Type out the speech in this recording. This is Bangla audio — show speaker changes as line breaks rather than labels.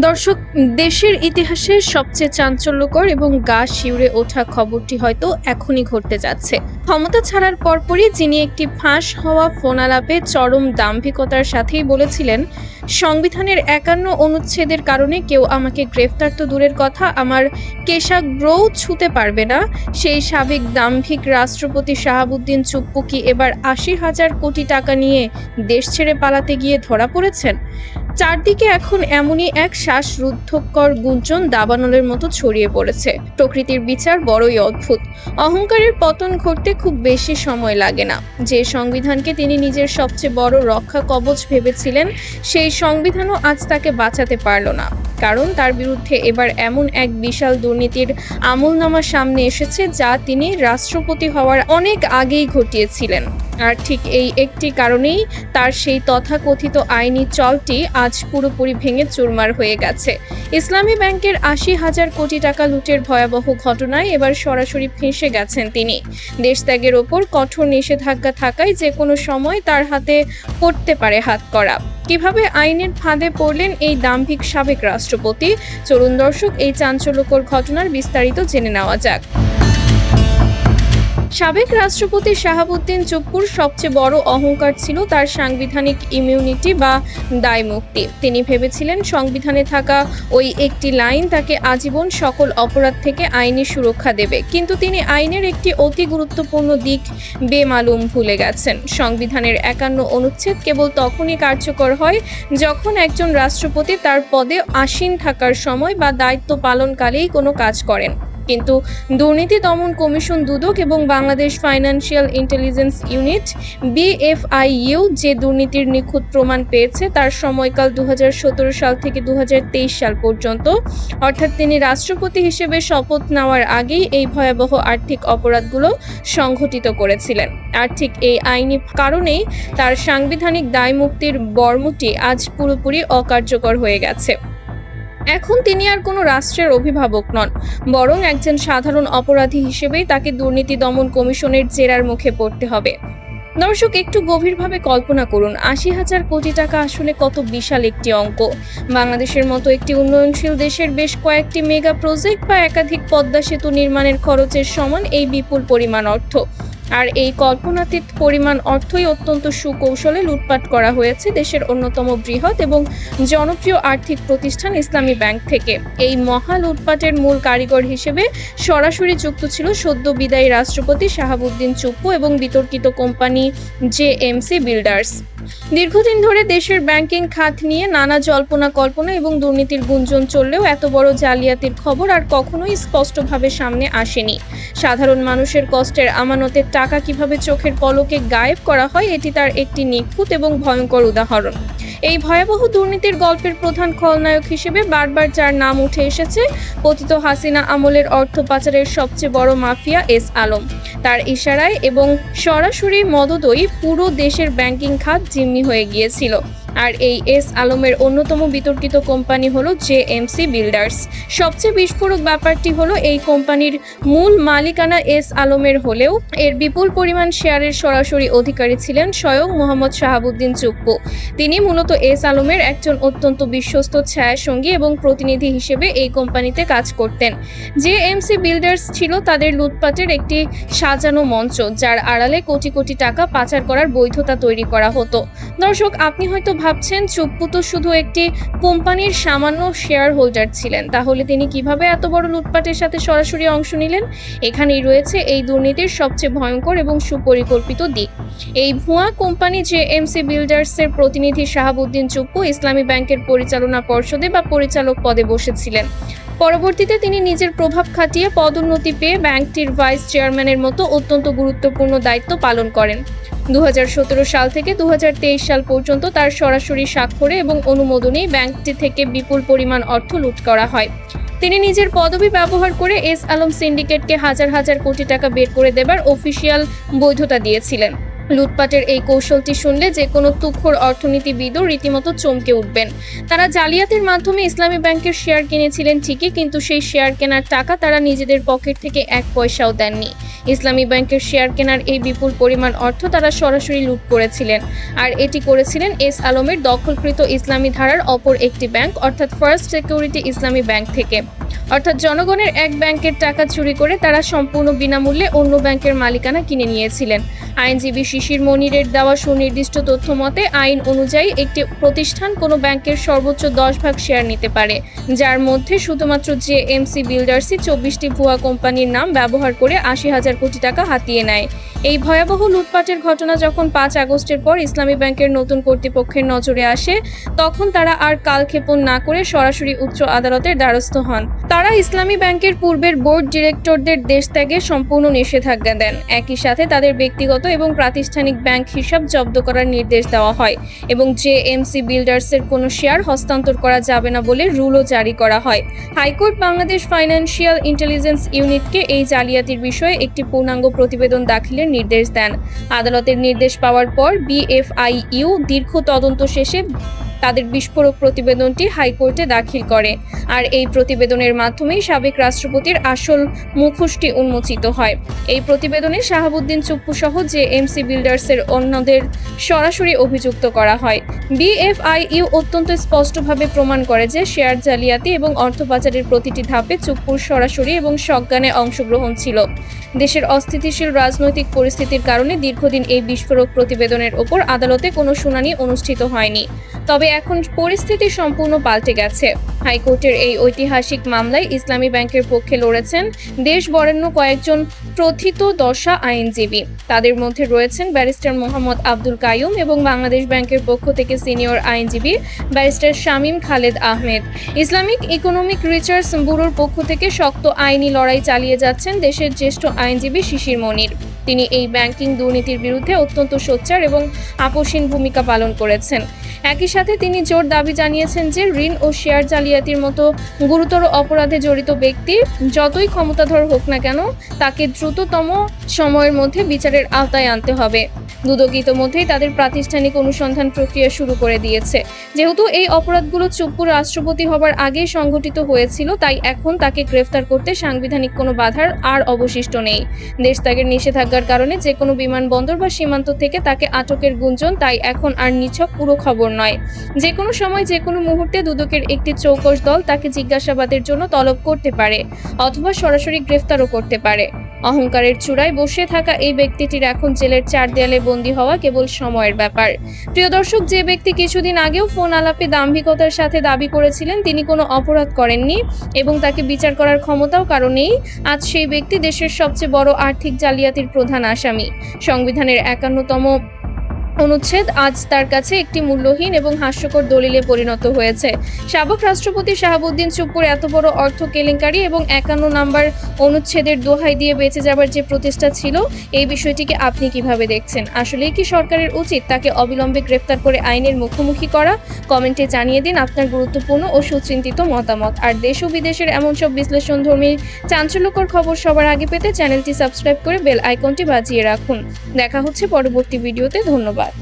দর্শক, দেশের ইতিহাসের সবচেয়ে চাঞ্চল্যকর এবং গা শিউরে ওঠা খবরটি হয়তো এখনই ঘটতে যাচ্ছে। ক্ষমতা ছাড়ার পরপরই যিনি একটি ফাঁস হওয়া ফোনালাপে চরম দাম্ভিকতার সাথেই বলেছিলেন, সংবিধানের ৫১ অনুচ্ছেদের কারণে কেউ আমাকে গ্রেফতার তো দূরের কথা, আমার কেশাগ্রও ছুঁতে পারবে না, সেই সাবেক দাম্ভিক রাষ্ট্রপতি শাহাবুদ্দিন চুপ্পু কি এবার ৮০,০০০ কোটি টাকা নিয়ে দেশ ছেড়ে পালাতে গিয়ে ধরা পড়েছেন? চারদিকে এখন এমনই এক শ্বাসরুদ্ধকর গুঞ্জন দাবানলের মতো ছড়িয়ে পড়েছে। প্রকৃতির বিচার বড়ই অদ্ভুত। অহংকারের পতন ঘটতে খুব বেশি সময় লাগে না। যে সংবিধানকে তিনি নিজের সবচেয়ে বড় রক্ষা কবচ ভেবেছিলেন, সেই সংবিধানও আজ তাকে বাঁচাতে পারল না। কারণ তার বিরুদ্ধে এবার এমন এক বিশাল দুর্নীতির আমলনামা সামনে এসেছে, যা তিনি রাষ্ট্রপতি হওয়ার অনেক আগেই ঘটিয়েছিলেন। আর ঠিক এই একটি কারণেই তার সেই তথাকথিত আইনি চলটি আজ পুরোপুরি ভেঙে চুরমার হয়ে গেছে। ইসলামী ব্যাংকের ৮০,০০০ কোটি টাকা লুটের ভয়াবহ ঘটনায় এবার সরাসরি ফেঁসে গেছেন তিনি। দেশত্যাগের ওপর কঠোর নিষেধাজ্ঞা থাকায় যে কোনো সময় তার হাতে পড়তে পারে হাতকড়া। কিভাবে আইনের ফাঁদে পড়লেন এই দাম্ভিক সাবেক রাষ্ট্রপতি? চলুন দর্শক, এই চাঞ্চল্যকর ঘটনার বিস্তারিত জেনে নেওয়া যাক। সাবেক রাষ্ট্রপতি শাহাবুদ্দিন চুপ্পুর সবচেয়ে বড় অহংকার ছিল তার সাংবিধানিক ইমিউনিটি বা দায়মুক্তি। তিনি ভেবেছিলেন সংবিধানে থাকা ওই একটি লাইন তাকে আজীবন সকল অপরাধ থেকে আইনি সুরক্ষা দেবে, কিন্তু তিনি আইনের একটি অতি গুরুত্বপূর্ণ দিক বেমালুম ভুলে গেছেন। সংবিধানের ৫১ অনুচ্ছেদ কেবল তখনই কার্যকর হয় যখন একজন রাষ্ট্রপতি তার পদে আসীন থাকার সময় বা দায়িত্ব পালনকালেই কোনো কাজ করেন। কিন্তু দুর্নীতি দমন কমিশন দুদক এবং Bangladesh financial intelligence unit BFIU যে দুর্নীতির নিখুঁত প্রমাণ পেয়েছে, তার সময়কাল ২০১৭ সাল থেকে ২০২৩ সাল পর্যন্ত, অর্থাৎ তিনি রাষ্ট্রপতি হিসেবে শপথ নেওয়ার আগেই এই ভয়াবহ আর্থিক অপরাধগুলো সংঘটিত করেছিলেন। আর ঠিক এই আইনি কারণেই তার সাংবিধানিক দায়মুক্তির বর্মটি আজ পুরোপুরি অকার্যকর হয়ে গেছে। এখন তিনি আর কোনো রাষ্ট্রের অভিভাবক নন, বরং একজন সাধারণ অপরাধী হিসেবেই তাকে দুর্নীতি দমন কমিশনের জেরার মুখে পড়তে হবে। দর্শক, একটু গভীরভাবে কল্পনা করুন, ৮০,০০০ কোটি টাকা আসলে কত বিশাল একটি অঙ্ক। বাংলাদেশের মতো একটি উন্নয়নশীল দেশের বেশ কয়েকটি মেগা প্রজেক্ট বা একাধিক পদ্মা সেতু নির্মাণের খরচের সমান এই বিপুল পরিমাণ অর্থ। আর এই কল্পনাতীত পরিমাণ অর্থই অত্যন্ত সুকৌশলে লুটপাট করা হয়েছে দেশের অন্যতম বৃহৎ এবং জনপ্রিয় আর্থিক প্রতিষ্ঠান ইসলামী ব্যাংক থেকে। এই মহা লুটপাটের মূল কারিগর হিসেবে সরাসরি যুক্ত ছিল সদ্য বিদায়ী রাষ্ট্রপতি শাহাবুদ্দিন চুপ্পু এবং বিতর্কিত কোম্পানি JMC বিল্ডার্স। দীর্ঘদিন ধরে দেশের ব্যাংকিং খাত নিয়ে নানা জল্পনা কল্পনা এবং দুর্নীতির গুঞ্জন চললেও এত বড় জালিয়াতির খবর আর কখনোই স্পষ্টভাবে সামনে আসেনি। সাধারণ মানুষের কষ্টের আমানতের টাকা কিভাবে চোখের পলকে গায়েব করা হয়, এটি তার একটি নিখুঁত এবং ভয়ঙ্কর উদাহরণ। এই ভয়াবহ দুর্নীতির গল্পের প্রধান খলনায়ক হিসেবে বারবার যার নাম উঠে এসেছে, পতিত হাসিনা আমলের অর্থ পাচারের সবচেয়ে বড় মাফিয়া এস আলম। তার ইশারায় এবং সরাসরি মদদই পুরো দেশের ব্যাংকিং খাত জিম্মি হয়ে গিয়েছিল। আর এই এস আলমের অন্যতম বিতর্কিত কোম্পানি হলো JMC বিল্ডার্স। সবচেয়ে বিস্ফোরক ব্যাপারটি হলো, এই কোম্পানির মূল মালিকানা এস আলমের হলেও এর বিপুল পরিমাণ শেয়ারের সরাসরি অধিকারী ছিলেন স্বয়ং মোহাম্মদ শাহাবুদ্দিন চুপ্পু। তিনি মূলত এস আলমের একজন অত্যন্ত বিশ্বস্ত ছায়াসঙ্গী এবং প্রতিনিধি হিসেবে এই কোম্পানিতে কাজ করতেন। JMC বিল্ডার্স ছিল তাদের লুটপাটের একটি সাজানো মঞ্চ, যার আড়ালে কোটি কোটি টাকা পাচার করার বৈধতা তৈরি করা হতো। দর্শক, আপনি হয়তো ভাবছেন, চুপ্পু তো শুধু একটি কোম্পানির সামান্য শেয়ার হোল্ডার ছিলেন, তাহলে তিনি কিভাবে এত বড় লুটপাটের সাথে সরাসরি অংশ নিলেন? এখানেই রয়েছে এই দুর্নীতির সবচেয়ে ভয়ঙ্কর এবং সুপরিকল্পিত দিক। এই ভুয়া কোম্পানি JMC বিল্ডার্সের প্রতিনিধি শাহাবুদ্দিন চুপ্পু ইসলামী ব্যাংকের পরিচালনা পর্ষদে বা পরিচালক পদে বসেছিলেন। পরবর্তীতে তিনি নিজের প্রভাব খাটিয়ে পদোন্নতি পেয়ে ব্যাংকটির ভাইস চেয়ারম্যানের মতো অত্যন্ত গুরুত্বপূর্ণ দায়িত্ব পালন করেন। ২০১৭ সাল থেকে ২০২৩ সাল পর্যন্ত তার সরাসরি স্বাক্ষরে এবং অনুমোদনেই ব্যাংকটি থেকে বিপুল পরিমাণ অর্থ লুট করা হয়। তিনি নিজের পদবি ব্যবহার করে এস আলম সিন্ডিকেটকে হাজার হাজার কোটি টাকা বের করে দেবার অফিসিয়াল বৈধতা দিয়েছিলেন। লুটপাটের এই কৌশলটি শুনলে যে কোনো তুখোড় অর্থনীতিবিদও রীতিমতো চমকে উঠবেন। তারা জালিয়াতির মাধ্যমে ইসলামী ব্যাংকের শেয়ার কিনেছিলেন ঠিকই, কিন্তু সেই শেয়ার কেনার টাকা তারা নিজেদের পকেট থেকে 1 পয়সাও দেননি। ইসলামী ব্যাংকের শেয়ার কেনার এই বিপুল পরিমাণ অর্থ তারা সরাসরি লুট করেছিলেন, আর এটি করেছিলেন এস আলমের দখলকৃত ইসলামী ধারার অপর একটি ব্যাংক অর্থাৎ ফার্স্ট সিকিউরিটি ইসলামী ব্যাংক থেকে। অর্থাৎ জনগণের এক ব্যাংকের টাকা চুরি করে তারা সম্পূর্ণ বিনামূল্যে অন্য ব্যাংকের মালিকানা কিনে নিয়েছিলেন। আইনজীবী শিশির মনিরের দেওয়া সুনির্দিষ্ট তথ্য মতে আইন অনুযায়ী একটি প্রতিষ্ঠান কোনো ব্যাংকের সর্বোচ্চ 10 ভাগ শেয়ার নিতে পারে, যার মধ্যে শুধুমাত্র জেএমসি বিল্ডার্সই 24টি ভুয়া কোম্পানির নাম ব্যবহার করে 80,000 কোটি টাকা হাতিয়ে নেয়। এই ভয়াবহ লুটপাটের ঘটনা যখন 5 আগস্টের পর ইসলামী ব্যাংকের নতুন কর্তৃপক্ষের নজরে আসে, তখন তারা আর কালক্ষেপণ না করে সরাসরি উচ্চ আদালতের দ্বারস্থ হন। তারা ইসলামী ব্যাংকের পূর্বের বোর্ড ডিরেক্টরদের দেশ ত্যাগে সম্পূর্ণ নিষেধাজ্ঞা দেন। একই সাথে তাদের ব্যক্তিগত এবং প্রাতিষ্ঠানিক ব্যাংক হিসাব জব্দ করার নির্দেশ দেওয়া হয় এবং জেএমসি বিল্ডার্সের কোনো শেয়ার হস্তান্তর করা যাবে না বলে রুলও জারি করা হয়। হাইকোর্ট বাংলাদেশ ফাইন্যান্সিয়াল ইন্টেলিজেন্স ইউনিটকে এই জালিয়াতির বিষয়ে একটি পূর্ণাঙ্গ প্রতিবেদন দাখিলের নির্দেশ দেন। আদালতের নির্দেশ পাওয়ার পর বিএফআইইউ দীর্ঘ তদন্ত শেষে তাদের বিস্ফোরক প্রতিবেদনটি হাইকোর্টে দাখিল করে, আর এই প্রতিবেদনের মাধ্যমেই সাবেক রাষ্ট্রপতির আসল মুখোশটি উন্মোচিত হয়। এই প্রতিবেদনে শাহাবুদ্দিন চুপ্পু সহ জেএমসি বিল্ডার্সের অন্যদের সরাসরি অভিযুক্ত করা হয়। বিএফআইইউ অত্যন্ত স্পষ্টভাবে প্রমাণ করে যে শেয়ার জালিয়াতি এবং অর্থ পাচারের প্রতিটি ধাপে চুপ্পুর সরাসরি এবং সজ্ঞানে অংশগ্রহণ ছিল। দেশের অস্থিতিশীল রাজনৈতিক পরিস্থিতির কারণে দীর্ঘদিন এই বিস্ফোরক প্রতিবেদনের ওপর আদালতে কোনো শুনানি অনুষ্ঠিত হয়নি। তবে এখন পরিস্থিতি সম্পূর্ণ পাল্টে গেছে। হাইকোর্টের এই ঐতিহাসিক মামলায় ইসলামী ব্যাংকের পক্ষে লড়েছেন দেশ বরেণ্য কয়েকজন প্রথিতযশা আইনজীবী। তাদের মধ্যে রয়েছেন ব্যারিস্টার মোহাম্মদ আব্দুল কাইয়ুম এবং বাংলাদেশ ব্যাংকের পক্ষ থেকে সিনিয়র আইনজীবী barrister Shamim Khaled Ahmed. Islamic economic research ব্যুরোর পক্ষ থেকে শক্ত আইনি লড়াই চালিয়ে যাচ্ছেন দেশের জ্যেষ্ঠ আইনজীবী শিশির মনির। তিনি এই ব্যাংকিং দুর্নীতির বিরুদ্ধে অত্যন্ত সোচ্চার এবং আপোষহীন ভূমিকা পালন করেছেন। একই সাথে তিনি জোর দাবি জানিয়েছেন যে ঋণ ও শেয়ার জালিয়াতির মতো গুরুতর অপরাধে জড়িত ব্যক্তি যতই ক্ষমতাধর হোক না কেন, তাকে দ্রুততম সময়ের মধ্যে বিচারের আওতায় আনতে হবে। দুদক ইতোমধ্যেই তাদের প্রাতিষ্ঠানিক অনুসন্ধান প্রক্রিয়া শুরু করে দিয়েছে। যেহেতু এই অপরাধগুলো চুপ্পু রাষ্ট্রপতি হবার আগেই সংঘটিত হয়েছিল, তাই এখন তাকে গ্রেফতার করতে সাংবিধানিক কোনো বাধার আর অবশিষ্ট নেই। দেশত্যাগের নিষেধাজ্ঞার কারণে যে কোনো বিমানবন্দর বা সীমান্ত থেকে তাকে আটকের গুঞ্জন তাই এখন আর নিছক পুরো খবর নয়। যে কোনো সময় যে কোনো মুহূর্তে দুদকের একটি চৌকস দল তাকে জিজ্ঞাসাবাদের জন্য তলব করতে পারে অথবা সরাসরি গ্রেফতারও করতে পারে। অহংকারের চূড়ায় বসে থাকা এই ব্যক্তিটির এখন জেলের 4 দেয়ালে বন্দী হওয়া কেবল সময়ের ব্যাপার। প্রিয় দর্শক, যে ব্যক্তি কিছুদিন আগেও ফোন আলাপে দাম্ভিকতার সাথে দাবি করেছিলেন তিনি কোনো অপরাধ করেননি এবং তাকে বিচার করার ক্ষমতাও কারো নেই, আজ সেই ব্যক্তি দেশের সবচেয়ে বড় আর্থিক জালিয়াতির প্রধান আসামি। সংবিধানের 51তম অনুচ্ছেদ আজ তার কাছে একটি মূল্যহীন এবং হাস্যকর দলিলে পরিণত হয়েছে। সাবেক রাষ্ট্রপতি শাহাবুদ্দিন চুপ্পুর এত বড় অর্থ কেলেঙ্কারি এবং 51 নম্বর অনুচ্ছেদের দোহাই দিয়ে বেঁচে যাবার যে প্রতিষ্ঠা ছিল, এই বিষয়টিকে আপনি কিভাবে দেখছেন? আসলেই কি সরকারের উচিত তাকে অবিলম্বে গ্রেফতার করে আইনের মুখোমুখি করা? কমেন্টে জানিয়ে দিন আপনার গুরুত্বপূর্ণ ও সুচিন্তিত মতামত। আর দেশ ও বিদেশের এমন সব বিশ্লেষণধর্মী চাঞ্চল্যকর খবর সবার আগে পেতে চ্যানেলটি সাবস্ক্রাইব করে বেল আইকনটি বাজিয়ে রাখুন। দেখা হচ্ছে পরবর্তী ভিডিওতে। ধন্যবাদ।